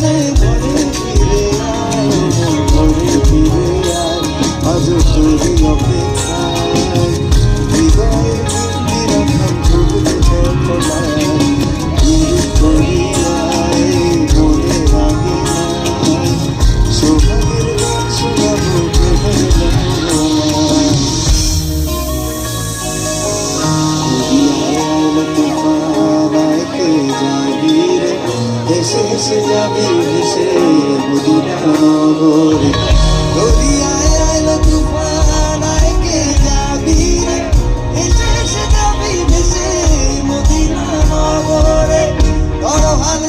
রে ঘরে ফিরে আয়, ঘরে ফিরে আয়, আজ তোরই অপেক্ষায় হৃদয়ে বিন্দি রাখাম ভুলতে ছোটলায় বিরূপ করিয়ায় মনে লাগে নাই সোহাগের গান শোনাবো প্রেমের লহমায়। তুফান আয় কে যাবি রে হেসে হেসে যাবি ভেসে মদিনা নগরে। দরিয়ায় আইলো তুফান আয় কে যাবি রে হেসে হেসে যাবি ভেসে মদিনা নগরে। তরহাল